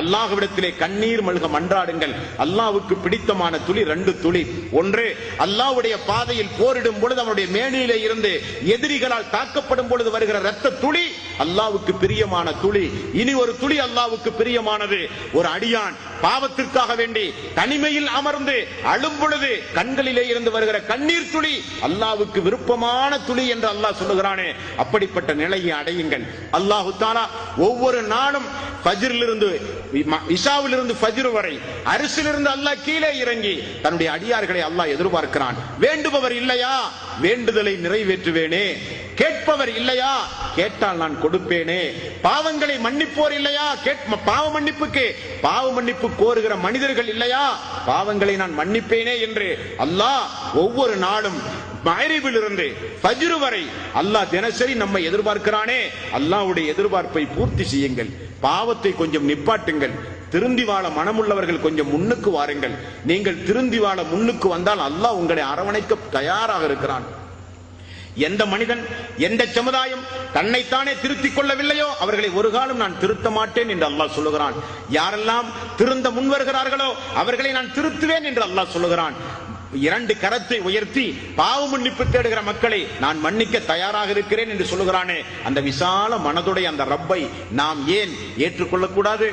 அல்லாஹ்விடத்திலே கண்ணீர் மல்க மன்றாடுங்கள். அல்லாஹ்வுக்கு பிடித்தமான துளி 2 துளி. ஒன்று, அல்லாஹ்வுடைய பாதையில் போரிடும் பொழுது அவனுடைய மேனியிலே இருந்து எதிரிகளால் தாக்கப்படும் பொழுது வருகிற இரத்த துளி அல்லாஹ்வுக்கு பிரியமான துளி. இனி ஒரு துளி அல்லாஹ்வுக்கு பிரியமானது. ஒரு அடியான் பாவத்திற்காக வேண்டி தனிமையில் அமர்ந்து அழும் பொழுது கண்களிலே இருந்து வருகிற கண்ணீர் துளி அல்லாஹ்வுக்கு விருப்பமான துளி என்று அல்லாஹ் சொல்லுகிறானே, அப்படிப்பட்ட நிலையை அடையுங்கள். அல்லாஹ் தஆலா ஒவ்வொரு நாளும் ஃபஜ்ரிலிருந்து இஷாவிலிருந்து ஃபஜ்ர் வரை அரிசிலிருந்து அல்லாஹ் கீழே இறங்கி தன்னுடைய அடியார்களை அல்லாஹ் எதிர்பார்க்கிறான். வேண்டுபவர் இல்லையா, வேண்டுதலை நிறைவேற்றுவேனே. கேட்பவர் இல்லையா, கேட்டால் நான் கொடுப்பேனே. பாவங்களை மன்னிப்போர் இல்லையா, பாவ மன்னிப்புக்கு பாவ மன்னிப்பு கோருகிற மனிதர்கள் இல்லையா, பாவங்களை நான் மன்னிப்பேனே என்று அல்லாஹ் ஒவ்வொரு நாளும் மக்ரிபிலிருந்து ஃபஜ்ர் வரை அல்லாஹ் தினசரி நம்மை எதிர்பார்க்கிறானே. அல்லாஹ்வுடைய எதிர்பார்ப்பை பூர்த்தி செய்யுங்கள். பாவத்தை கொஞ்சம் நிப்பாட்டுங்கள். திருந்தி வாழ மனமுள்ளவர்கள் கொஞ்சம் முன்னுக்கு வாருங்கள். நீங்கள் திருந்தி வாழ முன்னுக்கு வந்தால் அல்லாஹ் உங்களை அரவணைக்க தயாராக இருக்கிறான். எந்த மனிதன், எந்த சமுதாயம் தன்னைத்தானே திருத்திக் கொள்ளவில்லையோ அவர்களை ஒரு காலம் நான் திருத்த மாட்டேன் என்று அல்லாஹ் சொல்லுகிறான். யாரெல்லாம் திருந்த முன்வருகிறார்களோ அவர்களை நான் திருத்துவேன் என்று அல்லாஹ் சொல்லுகிறான். 2 கரத்தை உயர்த்தி பாவ மன்னிப்பு தேடுகிற மக்களை நான் மன்னிக்க தயாராக இருக்கிறேன் என்று சொல்லுகிறானே, அந்த விசால மனதுடைய அந்த ரப்பை நாம் ஏன் ஏற்றுக்கொள்ளக்கூடாது?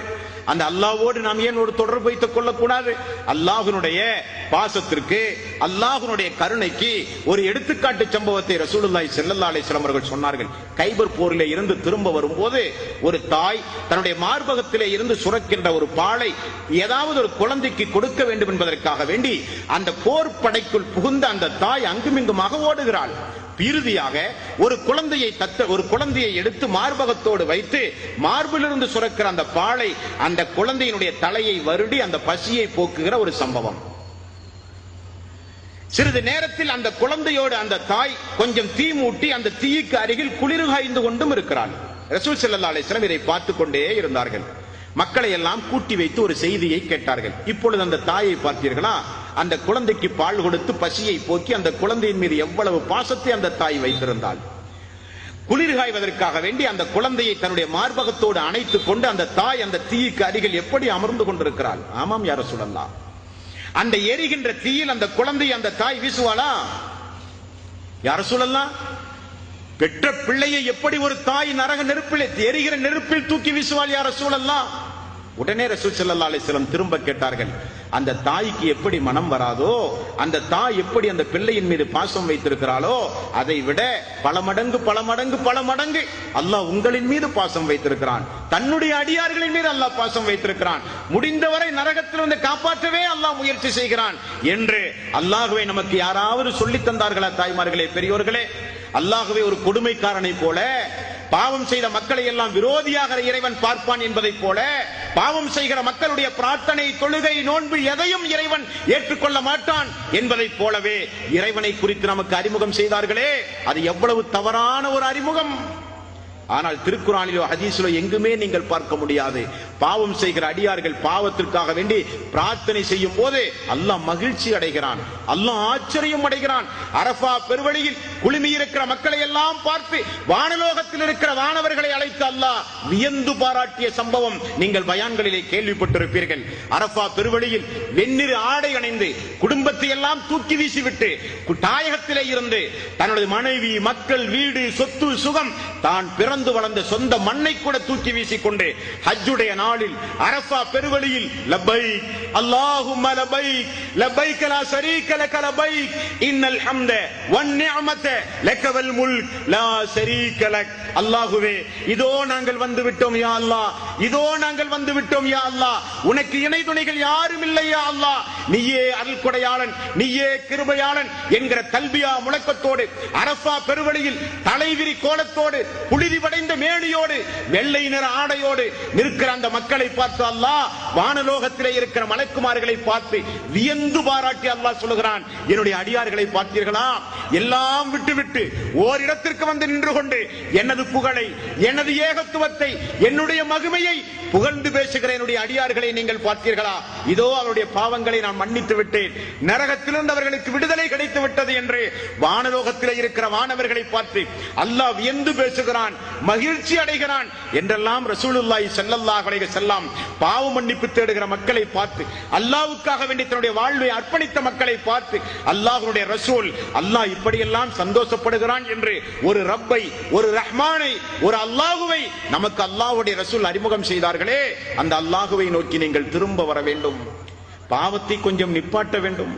அந்த அல்லாஹ்வோடு நாம் ஏன் ஒரு தொடர்பு வைத்துக் கொள்ளக்கூடாது? அல்லாஹ்வினுடைய பாசத்திற்கு, அல்லாஹ்வினுடைய கருணைக்கு ஒரு எடுத்துக்காட்டு சம்பவத்தை ரசூலுல்லாஹி ஸல்லல்லாஹு அலைஹி வஸல்லம் அவர்கள் சொன்னார்கள். கைபர் போரிலே இருந்து திரும்ப வரும்போது ஒரு தாய் தன்னுடைய மார்பகத்திலே இருந்து சுரக்கின்ற ஒரு பாலை ஏதாவது ஒரு குழந்தைக்கு கொடுக்க வேண்டும் என்பதற்காக வேண்டி அந்த போர் படைக்குள் புகுந்த அந்த தாய் அங்குமிங்குமாக ஓடுகிறாள். இறுதியாக ஒரு குழந்தையை எடுத்து மார்பகத்தோடு வைத்து மார்பிலிருந்து சுரக்கிற அந்த பாலை அந்த குழந்தையினுடைய தலையை வருடி அந்த பசியை போக்குகிற ஒரு சம்பவம். சிறிது நேரத்தில் அந்த குழந்தையோடு அந்த தாய் கொஞ்சம் தீ மூட்டி அந்த தீக்கு அருகில் குளிர் காய்ந்து கொண்டும் இருக்கிறாள். ரசூல் ஸல்லல்லாஹு அலைஹி வஸல்லம் இதை பார்த்துக் கொண்டே இருந்தார்கள். மக்களை எல்லாம் கூட்டி வைத்து ஒரு செய்தியை கேட்டார்கள். இப்பொழுது அந்த தாயை பார்த்தீர்களா, அந்த குழந்தைக்கு பால் கொடுத்து பசியை போக்கி அந்த குழந்தையின் மீது எவ்வளவு பாசத்தை அந்த தாய் வைத்திருந்தாள். குளிர் காய்வதற்காக வேண்டி அந்த குழந்தையை தன்னுடைய மார்பகத்தோடு அணைத்துக் கொண்டு அந்த தாய் அந்த தீக்கு அருகில் எப்படி அமர்ந்து கொண்டிருக்கிறாள். ஆமாம் யா ரசூலல்லாஹ், அந்த எரிகின்ற தீயில் அந்த குழந்தையை அந்த தாய் வீசுவாளா? யா ரசூலல்லாஹ், பெற்ற பிள்ளையை எப்படி ஒரு தாய் நரக நெருப்பில் எரிகிற நெருப்பில் தூக்கி வீசுவாள் யா ரசூலல்லாஹ்? உடனே ரசூல் ஸல்லல்லாஹு அலைஹி வஸல்லம் திரும்ப கேட்டார்கள், அந்த தாய்க்கு எப்படி மனம் வராதோ, அந்த தாய் எப்படி அந்த பிள்ளையின் மீது பாசம் வைத்திருக்கிறாளோ அதை விட பல மடங்கு பல மடங்கு பல மடங்கு அல்லாஹ் உங்களின் மீது பாசம் வைத்திருக்கிறான். தன்னுடைய அடியார்களின் மீது அல்லாஹ் பாசம் வைத்திருக்கிறான். முடிந்தவரை நரகத்திலிருந்து காப்பாற்றவே அல்லாஹ் முயற்சி செய்கிறான் என்று அல்லாஹ்வை நமக்கு யாராவது சொல்லி தந்தார்களா? தாய்மார்களே, பெரியோர்களே, அல்லாஹ்வை ஒரு கொடுமைக்காரனை போல, பாவம் செய்த மக்களை எல்லாம் விரோதியாக இறைவன் பார்ப்பான் என்பதை போல, பாவம் செய்கிற மக்களுடைய பிரார்த்தனை, தொழுகை, நோன்பு எதையும் இறைவன் ஏற்றுக்கொள்ள மாட்டான் என்பதை போலவே இறைவனை குறித்து நமக்கு அறிமுகம் செய்தார்களே, அது எவ்வளவு தவறான ஒரு அறிமுகம்! ஆனால் திருக்குர்ஆனிலோ ஹதீஸிலோ எங்குமே நீங்கள் பார்க்க முடியாது. பாவம் செய்கிற அடியார்கள் பாவத்திற்காக வேண்டி பிரார்த்தனை செய்யும் போது அல்லாஹ் மகிழ்ச்சி அடைகிறான், அல்லாஹ் ஆச்சரியம் அடைகிறான். அரஃபா பெருவழியில் குழுமி இருக்கிற மக்களை எல்லாம் பார்த்து வானலோகத்தில் இருக்கிற வானவர்களை அழைத்து அல்லாஹ் வியந்து பாராட்டிய சம்பவம் நீங்கள் பயான்களிலே கேள்விப்பட்டிருப்பீர்கள். அரஃபா பெருவழியில் வெண்ணிறு ஆடை அணிந்து குடும்பத்தை எல்லாம் தூக்கி வீசிவிட்டு தாயகத்திலே இருந்து தன்னுடைய மனைவி, மக்கள், வீடு, சொத்து, சுகம், தான் பிறந்து வளர்ந்த சொந்த மண்ணை கூட தூக்கி வீசிக்கொண்டு ஹஜ்ஜுடைய நாளில் அரஃபா பெருவழியில் லப்பைக் அல்லாஹும்ம லப்பைக் லப்பைக் லா ஷரீக லக லப்பைக் இன்னல் ஹம்த வன் நிஅமத லக வல் முல்க் லா ஷரீக லக். அல்லாஹ்வே, இதோ நாங்கள் வந்து விட்டோம் யா அல்லாஹ், இதோ நாங்கள் வந்து விட்டோம் யா அல்லாஹ், உனக்கு இணை துணைகள் யாரும் இல்லை யா அல்லாஹ், நீயே அருள் கொடையாளன், நீயே கிருபையாளன் என்கிற தல்பியா முழக்கத்தோடு அரஃபா பெருவழியில் தலைவிரி கோலத்தோடு புழுதி படைந்த மேனியோடு வெள்ளை நிற ஆடையோடு நிற்கிற அந்த மக்களை பார்த்து அல்லாஹ் வானலோகத்திலே இருக்கிற மலக்குமார்களை பார்த்து வியந்து பாராட்டி அல்லாஹ் சொல்லுகிறான், என்னுடைய அடியார்களை பார்த்தீர்களா, எல்லாம் விட்டுவிட்டு ஓரிடத்திற்கு வந்து நின்று கொண்டு எனது புகழை, எனது ஏகத்துவத்தை, என்னுடைய மகிமையை புகழ்ந்து பேசுகிற என்னுடைய அடியார்களை நீங்கள் பார்த்தீர்களா? இதோ அவருடைய பாவங்களை நான் எல்லாம் மன்னித்து விட்டேன், நரகத்திலிருந்து அவர்களுக்கு விடுதலை கிடைத்து விட்டது என்று வானலோகத்தில் இருக்கிற வானவர்களை பார்த்து அல்லாஹ் வியந்து பேசுகிறான், மகிழ்ச்சி அடைகிறான் என்றெல்லாம் ரசூலுல்லாஹி ஸல்லல்லாஹு அலைஹி வஸல்லம் பாவ மன்னிப்பு தேடுகிற மக்களை பார்த்து, அல்லாஹ்வுக்காக வேண்டி தன்னுடைய வாழ்வை அர்ப்பணித்த மக்களை பார்த்து அல்லாஹ்வுடைய ரசூல் அல்லாஹ் இப்படியெல்லாம் சந்தோஷப்படுகிறான் என்று ஒரு ரப்பை, ஒரு ரஹ்மானை, ஒரு அல்லாஹுவை நமக்கு அல்லாஹ்வுடைய ரசூல் அறிமுகம் செய்தார்களே, அந்த அல்லாஹுவை நோக்கி நீங்கள் திரும்ப வர வேண்டும், பாவத்தை கொஞ்சம் நிப்பாட்ட வேண்டும்,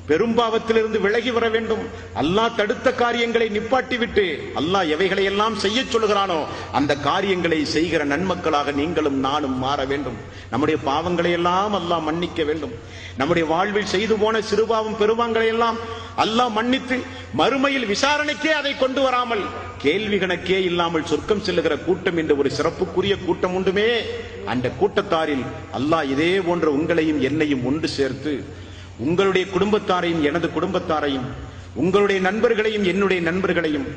பெரும்பாவத்திலிருந்து விலகி வர வேண்டும். அல்லாஹ் தடுத்த காரியங்களை நிப்பாட்டி விட்டு அல்லாஹ் எவைகளை எல்லாம் செய்ய சொல்கிறானோ அந்த காரியங்களை செய்கிற நன்மக்களாக நீங்களும் நானும் மாற வேண்டும். நம்முடைய பாவங்களை எல்லாம் அல்லாஹ் மன்னிக்க வேண்டும். நம்முடைய வாழ்வில் செய்து போன சிறுபாவம் பெருபாவங்களை எல்லாம் அல்லாஹ் மன்னித்து மறுமையில் விசாரணைக்கே அதை கொண்டு வராமல் கேள்வி கணக்கே இல்லாமல் சொர்க்கம் செல்லுகிற கூட்டம் என்று ஒரு சிறப்புக்குரிய கூட்டம் உண்டுமே, அந்த கூட்டத்தாரில் அல்லாஹ் இதே போன்ற உங்களையும் என்னையும் ஒன்று சேர்த்து உங்களுடைய குடும்பத்தாரையும் எனது குடும்பத்தாரையும், உங்களுடைய நண்பர்களையும் என்னுடைய நண்பர்களையும்,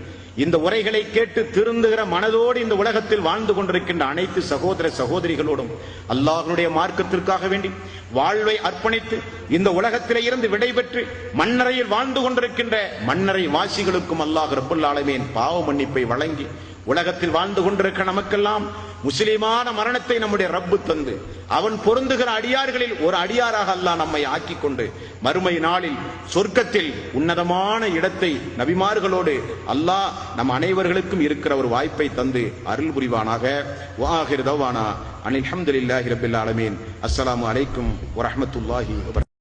இந்த உரைகளை கேட்டு திருந்துகிற மனதோடு இந்த உலகத்தில் வாழ்ந்து கொண்டிருக்கின்ற அனைத்து சகோதர சகோதரிகளோடும் அல்லாஹ்வுடைய மார்க்கத்திற்காக வேண்டி வாழ்வை அர்ப்பணித்து இந்த உலகத்திலே இருந்து விடைபெற்று மண்ணறையில் வாழ்ந்து கொண்டிருக்கின்ற மண்ணறை வாசிகளுக்கும் அல்லாஹ் ரப்பல் ஆலமீன் பாவ மன்னிப்பை வழங்கி உலகத்தில் வாழ்ந்து கொண்டிருக்கிற நமக்கெல்லாம் முஸ்லிமான மரணத்தை நம்முடைய ரப்பு தந்து அவன் பொருந்துகிற அடியார்களில் ஒரு அடியாராக அல்லாஹ் நம்மை ஆக்கிக் கொண்டு மறுமை நாளில் சொர்க்கத்தில் உன்னதமான இடத்தை நபிமார்களோடு அல்லாஹ் நம் அனைவர்களுக்கும் இருக்கிற ஒரு வாய்ப்பை தந்து அருள் புரிவானாக. வஆகிரு தவானா அனில் ஹம்துலில்லாஹி ரப்பில் ஆலமீன். அஸ்ஸலாமு அலைக்கும் வரஹ்மத்துல்லாஹி வபரகாத்துஹு.